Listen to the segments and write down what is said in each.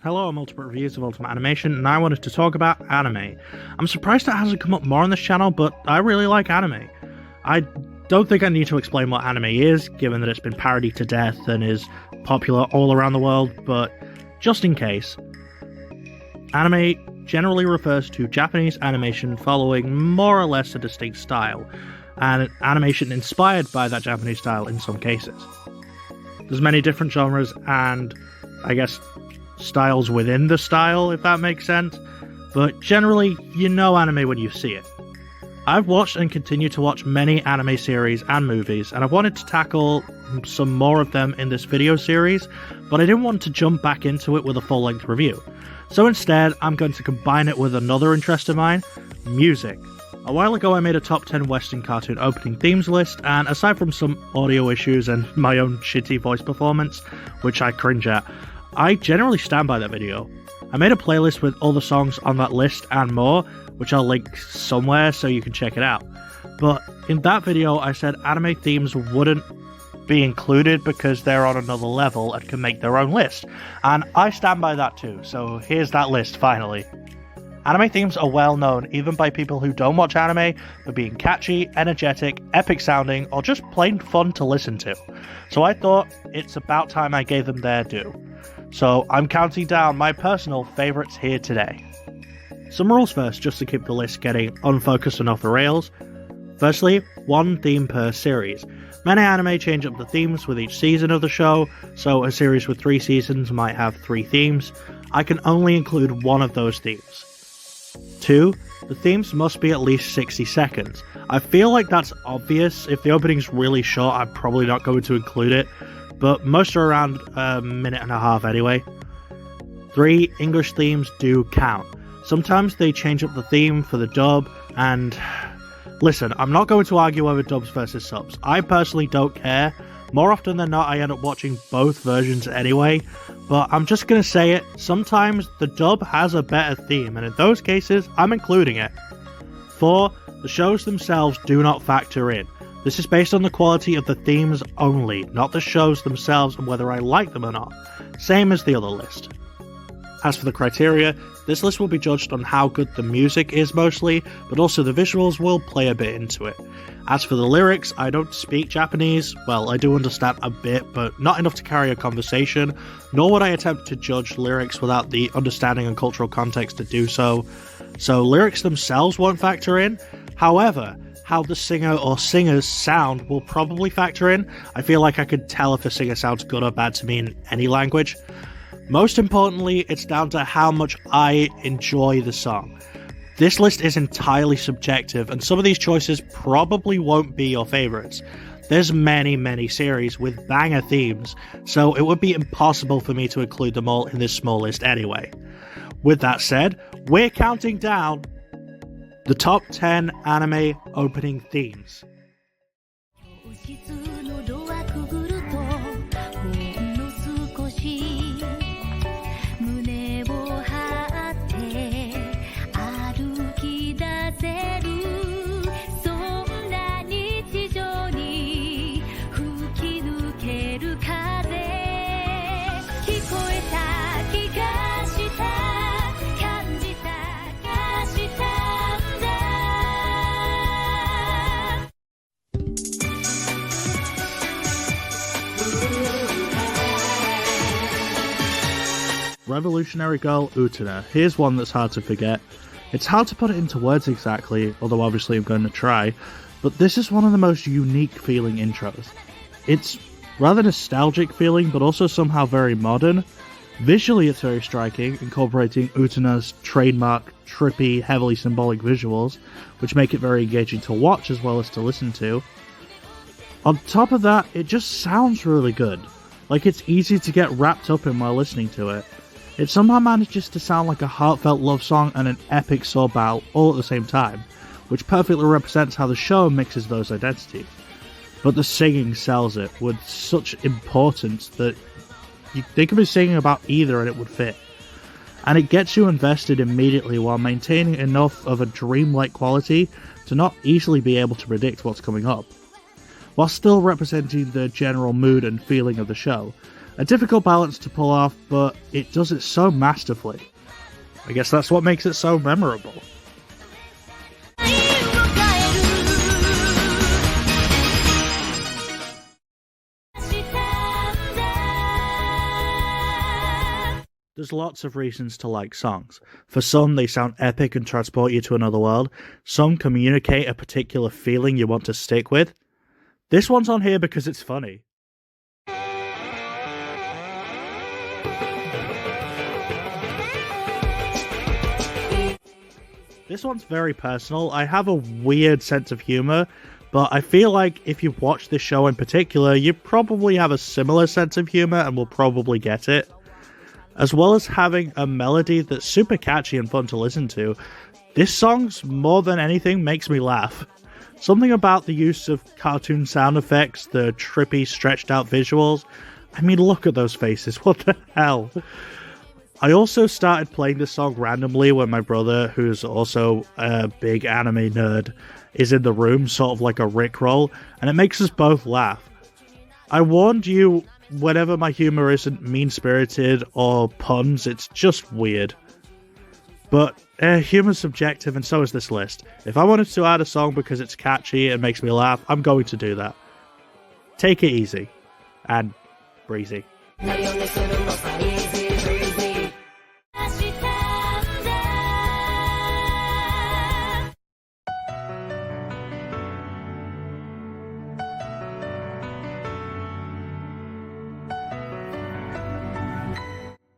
Hello, I'm Ultimate Reviews of Ultimate Animation, and I wanted to talk about anime. I'm surprised it hasn't come up more on this channel, but I really like anime. I don't think I need to explain what anime is, given that it's been parodied to death and is popular all around the world, but just in case. Anime generally refers to Japanese animation following more or less a distinct style, and animation inspired by that Japanese style in some cases. There's many different genres and, I guess, styles within the style, if that makes sense, but generally, you know anime when you see it. I've watched and continue to watch many anime series and movies, and I wanted to tackle some more of them in this video series, but I didn't want to jump back into it with a full-length review. So instead, I'm going to combine it with another interest of mine, music. A while ago I made a top 10 Western cartoon opening themes list, and aside from some audio issues and my own shitty voice performance, which I cringe at, I generally stand by that video. I made a playlist with all the songs on that list and more, which I'll link somewhere so you can check it out. But in that video I said anime themes wouldn't be included because they're on another level and can make their own list, and I stand by that too, so here's that list finally. Anime themes are well known even by people who don't watch anime for being catchy, energetic, epic sounding, or just plain fun to listen to. So I thought it's about time I gave them their due. So I'm counting down my personal favourites here today. Some rules first, just to keep the list getting unfocused and off the rails. Firstly, one theme per series. Many anime change up the themes with each season of the show, so a series with 3 seasons might have 3 themes. I can only include one of those themes. 2. The themes must be at least 60 seconds. I feel like that's obvious. If the opening's really short, I'm probably not going to include it, but most are around a minute and a half anyway. 3. English themes do count. Sometimes they change up the theme for the dub, and listen, I'm not going to argue over dubs versus subs. I personally don't care. More often than not, I end up watching both versions anyway, but I'm just gonna say it, sometimes the dub has a better theme, and in those cases, I'm including it. 4. The shows themselves do not factor in. This is based on the quality of the themes only, not the shows themselves and whether I like them or not. Same as the other list. As for the criteria, this list will be judged on how good the music is mostly, but also the visuals will play a bit into it. As for the lyrics, I don't speak Japanese. Well, I do understand a bit, but not enough to carry a conversation, nor would I attempt to judge lyrics without the understanding and cultural context to do so. So lyrics themselves won't factor in. However, how the singer or singers sound will probably factor in. I feel like I could tell if a singer sounds good or bad to me in any language. Most importantly, it's down to how much I enjoy the song. This list is entirely subjective, and some of these choices probably won't be your favourites. There's many series with banger themes, so it would be impossible for me to include them all in this small list anyway. With that said, we're counting down the top 10 anime opening themes. Revolutionary Girl Utena. Here's one that's hard to forget. It's hard to put it into words exactly, although obviously I'm going to try, but this is one of the most unique feeling intros. It's rather nostalgic feeling, but also somehow very modern. Visually it's very striking, incorporating Utena's trademark, trippy, heavily symbolic visuals, which make it very engaging to watch as well as to listen to. On top of that, it just sounds really good. Like it's easy to get wrapped up in while listening to it. It somehow manages to sound like a heartfelt love song and an epic sword battle all at the same time, which perfectly represents how the show mixes those identities. But the singing sells it with such importance that they could be singing about either and it would fit. And it gets you invested immediately while maintaining enough of a dreamlike quality to not easily be able to predict what's coming up. While still representing the general mood and feeling of the show, A difficult balance to pull off, but it does it so masterfully. I guess that's what makes it so memorable. There's lots of reasons to like songs. For some, they sound epic and transport you to another world. Some communicate a particular feeling you want to stick with. This one's on here because it's funny. This one's very personal. I have a weird sense of humor, but I feel like if you've watched this show in particular, you probably have a similar sense of humor and will probably get it. As well as having a melody that's super catchy and fun to listen to, this song's more than anything makes me laugh. Something about the use of cartoon sound effects, the trippy stretched out visuals. I mean, look at those faces, what the hell? I also started playing this song randomly when my brother, who's also a big anime nerd, is in the room, sort of like a Rickroll, and it makes us both laugh. I warned you, whenever my humor isn't mean-spirited or puns, it's just weird. But humor's subjective, and so is this list. If I wanted to add a song because it's catchy and makes me laugh, I'm going to do that. Take it easy. And breezy.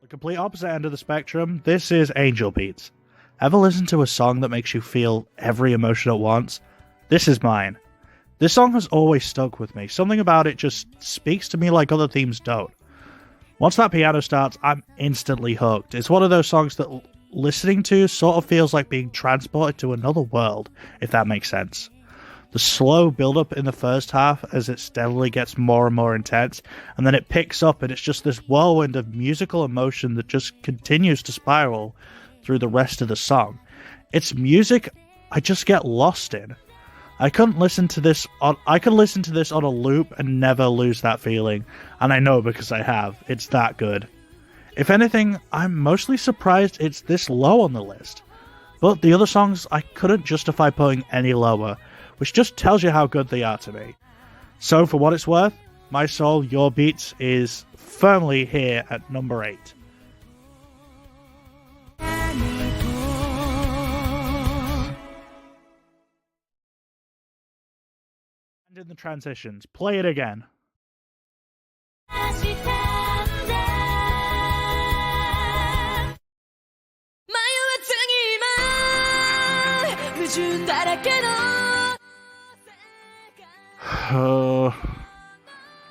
Complete opposite end of the spectrum, this is Angel Beats. Ever listen to a song that makes you feel every emotion at once? This is mine. This song has always stuck with me. Something about it just speaks to me like other themes don't. Once that piano starts, I'm instantly hooked. It's one of those songs that listening to sort of feels like being transported to another world, if that makes sense. The slow build-up in the first half as it steadily gets more and more intense, and then it picks up and it's just this whirlwind of musical emotion that just continues to spiral through the rest of the song. It's music I just get lost in. I could listen to this on a loop and never lose that feeling, and I know because I have. It's that good. If anything, I'm mostly surprised it's this low on the list. But the other songs I couldn't justify putting any lower, which just tells you how good they are to me. So for what it's worth, My Soul, Your Beats is firmly here at number 8. And in the transitions, play it again.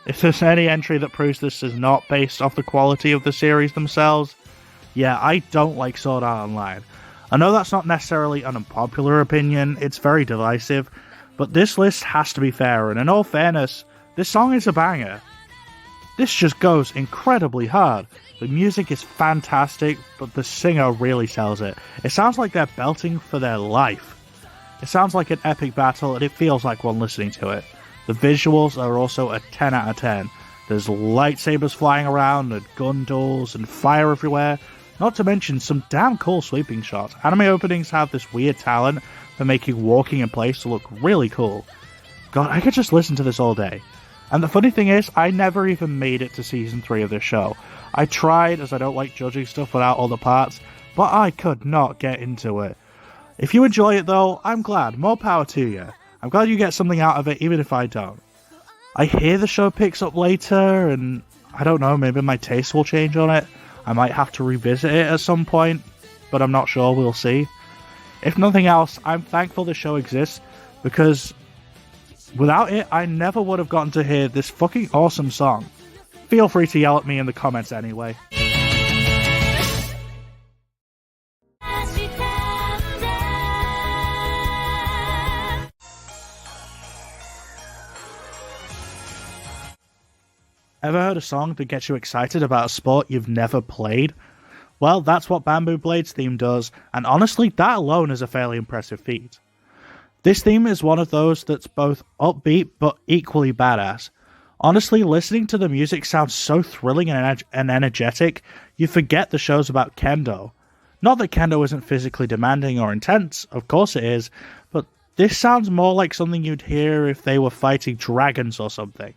If there's any entry that proves this is not based off the quality of the series themselves, yeah, I don't like Sword Art Online. I know that's not necessarily an unpopular opinion, it's very divisive, but this list has to be fair, and in all fairness, this song is a banger. This just goes incredibly hard. The music is fantastic, but the singer really sells it. It sounds like they're belting for their life. It sounds like an epic battle, and it feels like one listening to it. The visuals are also a 10 out of 10. There's lightsabers flying around, and gun duels, and fire everywhere. Not to mention some damn cool sweeping shots. Anime openings have this weird talent for making walking in place look really cool. God, I could just listen to this all day. And the funny thing is, I never even made it to season 3 of this show. I tried, as I don't like judging stuff without all the parts, but I could not get into it. If you enjoy it though, I'm glad. More power to you. I'm glad you get something out of it, even if I don't. I hear the show picks up later, and I don't know, maybe my taste will change on it. I might have to revisit it at some point, but I'm not sure, we'll see. If nothing else, I'm thankful the show exists, because without it, I never would have gotten to hear this fucking awesome song. Feel free to yell at me in the comments anyway. Ever heard a song that gets you excited about a sport you've never played? Well, that's what Bamboo Blade's theme does, and honestly, that alone is a fairly impressive feat. This theme is one of those that's both upbeat but equally badass. Honestly, listening to the music sounds so thrilling and energetic, you forget the show's about kendo. Not that kendo isn't physically demanding or intense, of course it is, but this sounds more like something you'd hear if they were fighting dragons or something.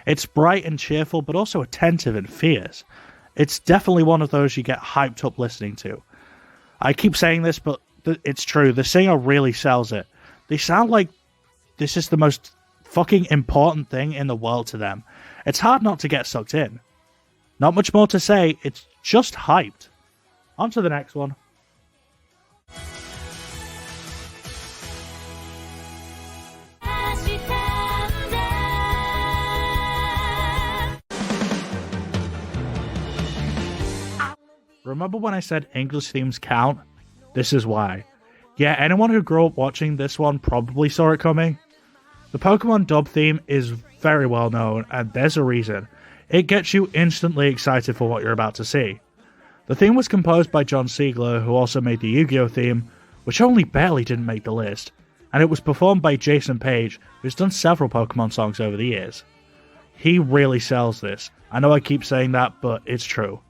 It's bright and cheerful, but also attentive and fierce. It's definitely one of those you get hyped up listening to. I keep saying this, but it's true. The singer really sells it. They sound like this is the most fucking important thing in the world to them. It's hard not to get sucked in. Not much more to say, it's just hyped. On to the next one. Remember when I said English themes count? This is why. Yeah, anyone who grew up watching this one probably saw it coming. The Pokemon dub theme is very well known, and there's a reason. It gets you instantly excited for what you're about to see. The theme was composed by John Siegler, who also made the Yu-Gi-Oh theme, which only barely didn't make the list, and it was performed by Jason Page, who's done several Pokemon songs over the years. He really sells this. I know I keep saying that, but it's true.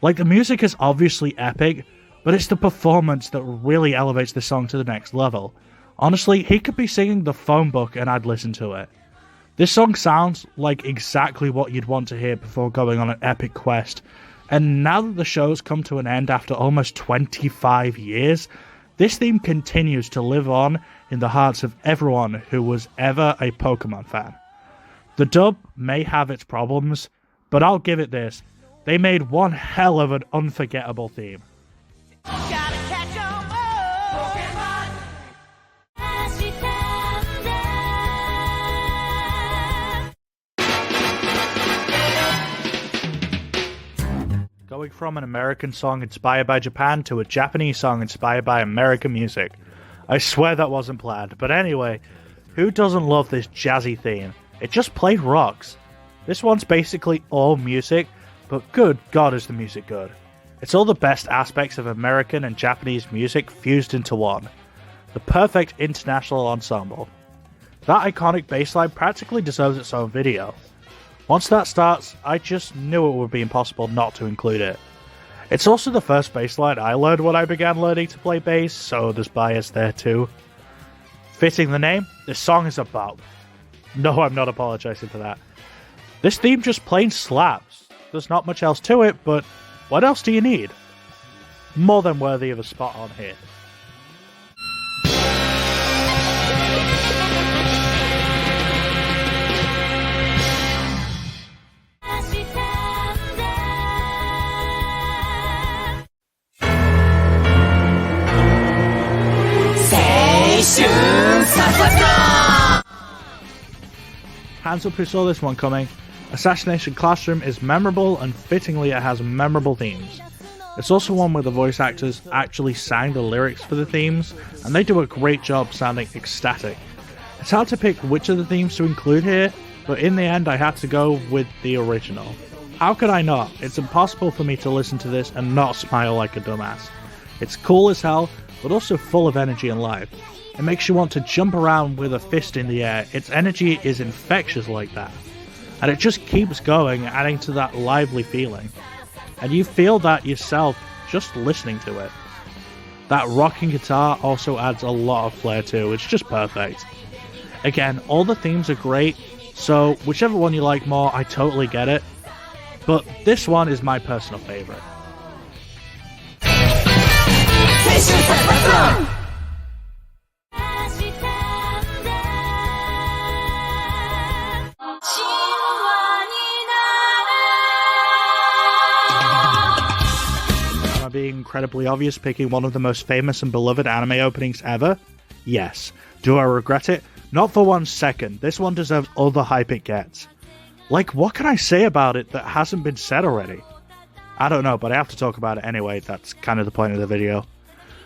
Like, the music is obviously epic, but it's the performance that really elevates the song to the next level. Honestly, he could be singing the phone book and I'd listen to it. This song sounds like exactly what you'd want to hear before going on an epic quest, and now that the show's come to an end after almost 25 years, this theme continues to live on in the hearts of everyone who was ever a Pokemon fan. The dub may have its problems, but I'll give it this. They made one hell of an unforgettable theme. Going from an American song inspired by Japan to a Japanese song inspired by American music. I swear that wasn't planned, but anyway, who doesn't love this jazzy theme? It just plain rocks. This one's basically all music, but good God is the music good. It's all the best aspects of American and Japanese music fused into one. The perfect international ensemble. That iconic bassline practically deserves its own video. Once that starts, I just knew it would be impossible not to include it. It's also the first bassline I learned when I began learning to play bass, so there's bias there too. Fitting the name, this song is about. No, I'm not apologizing for that. This theme just plain slaps. There's not much else to it, but what else do you need? More than worthy of a spot on here. Hands up who saw this one coming. Assassination Classroom is memorable, and fittingly it has memorable themes. It's also one where the voice actors actually sang the lyrics for the themes, and they do a great job sounding ecstatic. It's hard to pick which of the themes to include here, but in the end I had to go with the original. How could I not? It's impossible for me to listen to this and not smile like a dumbass. It's cool as hell, but also full of energy and life. It makes you want to jump around with a fist in the air. Its energy is infectious like that. And it just keeps going, adding to that lively feeling. And you feel that yourself just listening to it. That rocking guitar also adds a lot of flair too. It's just perfect. Again, all the themes are great, so whichever one you like more, I totally get it. But this one is my personal favorite. Being incredibly obvious picking one of the most famous and beloved anime openings ever? Yes. Do I regret it? Not for 1 second. This one deserves all the hype it gets. Like, what can I say about it that hasn't been said already? I don't know, but I have to talk about it anyway. That's kind of the point of the video.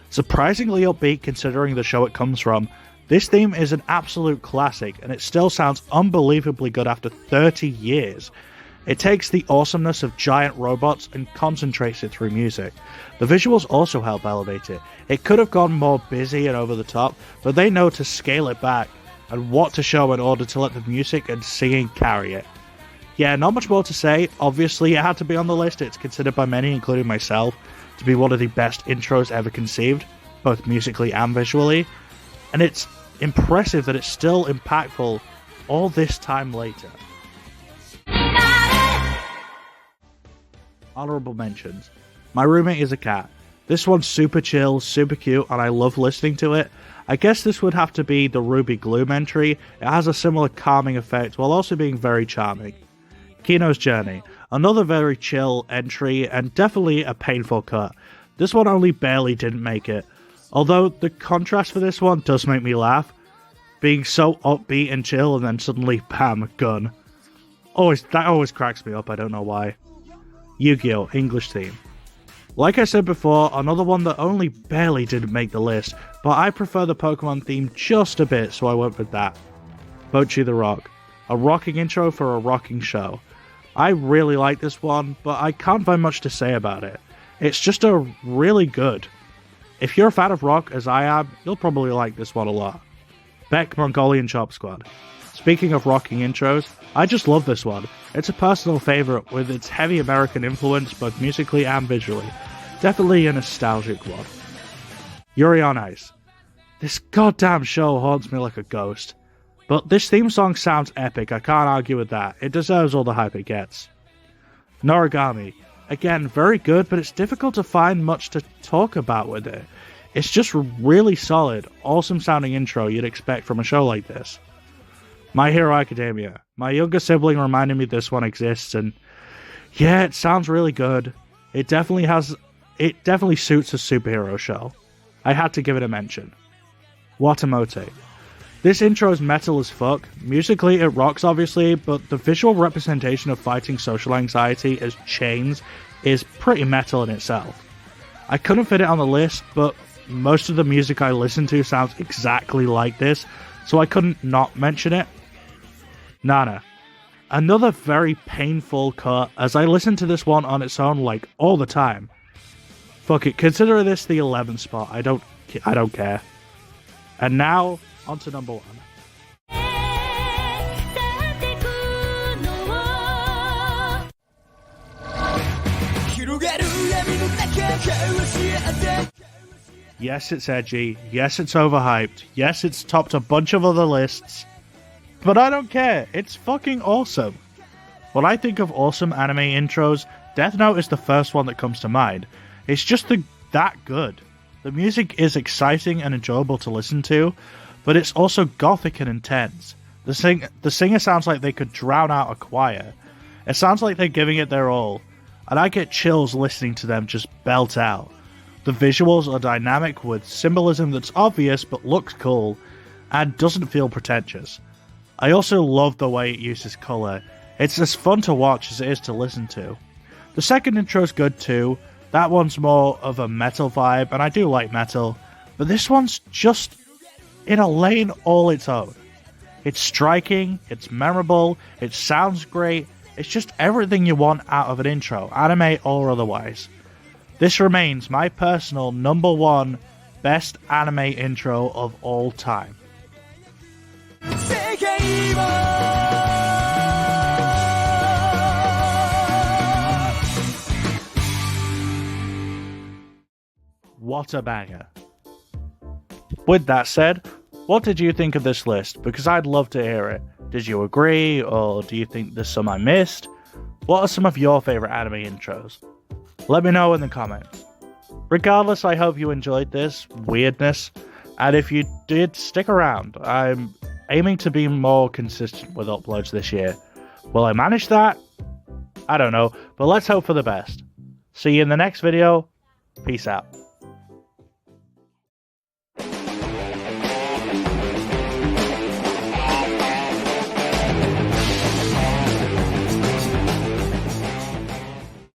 Surprisingly upbeat considering the show it comes from, this theme is an absolute classic, and it still sounds unbelievably good after 30 years. It takes the awesomeness of giant robots and concentrates it through music. The visuals also help elevate it. It could have gone more busy and over the top, but they know to scale it back and what to show in order to let the music and singing carry it. Yeah, not much more to say. Obviously, it had to be on the list. It's considered by many, including myself, to be one of the best intros ever conceived, both musically and visually. And it's impressive that it's still impactful all this time later. Honorable mentions. My Roommate is a Cat. This one's super chill, super cute, and I love listening to it. I guess this would have to be the Ruby Gloom entry. It has a similar calming effect while also being very charming. Kino's Journey. Another very chill entry and definitely a painful cut. This one only barely didn't make it. Although the contrast for this one does make me laugh. Being so upbeat and chill and then suddenly, bam, gun. That always cracks me up, I don't know why. Yu-Gi-Oh! English theme. Like I said before, another one that only barely didn't make the list, but I prefer the Pokemon theme just a bit, so I went with that. Bocchi the Rock. A rocking intro for a rocking show. I really like this one, but I can't find much to say about it. It's just a really good. If you're a fan of rock, as I am, you'll probably like this one a lot. Beck Mongolian Chop Squad. Speaking of rocking intros, I just love this one. It's a personal favourite with its heavy American influence both musically and visually. Definitely a nostalgic one. Yuri on Ice. This goddamn show haunts me like a ghost. But this theme song sounds epic, I can't argue with that. It deserves all the hype it gets. Noragami. Again, very good, but it's difficult to find much to talk about with it. It's just really solid, awesome sounding intro you'd expect from a show like this. My Hero Academia. My younger sibling reminded me this one exists, and yeah, it sounds really good. It definitely suits a superhero show. I had to give it a mention. Watamote. This intro is metal as fuck. Musically, it rocks obviously, but the visual representation of fighting social anxiety as chains is pretty metal in itself. I couldn't fit it on the list, but most of the music I listen to sounds exactly like this, so I couldn't not mention it. Nana. Another very painful cut, as I listen to this one on its own like all the time. Fuck it, consider this the 11th spot, I don't care. And now, on to number 1. Yes, it's edgy. Yes, it's overhyped. Yes, it's topped a bunch of other lists. But I don't care. It's fucking awesome. When I think of awesome anime intros, Death Note is the first one that comes to mind. It's just that good. The music is exciting and enjoyable to listen to, but it's also gothic and intense. The singer sounds like they could drown out a choir. It sounds like they're giving it their all, and I get chills listening to them just belt out. The visuals are dynamic with symbolism that's obvious but looks cool, and doesn't feel pretentious. I also love the way it uses colour. It's as fun to watch as it is to listen to. The second intro's good too. That one's more of a metal vibe, and I do like metal, but this one's just in a lane all its own. It's striking, it's memorable, it sounds great, it's just everything you want out of an intro, anime or otherwise. This remains my personal number 1 best anime intro of all time. What a banger. With that said, what did you think of this list? Because I'd love to hear it. Did you agree, or do you think there's some I missed? What are some of your favourite anime intros? Let me know in the comments. Regardless, I hope you enjoyed this weirdness, and if you did, stick around. I'm aiming to be more consistent with uploads this year. Will I manage that? I don't know, but let's hope for the best. See you in the next video. Peace out.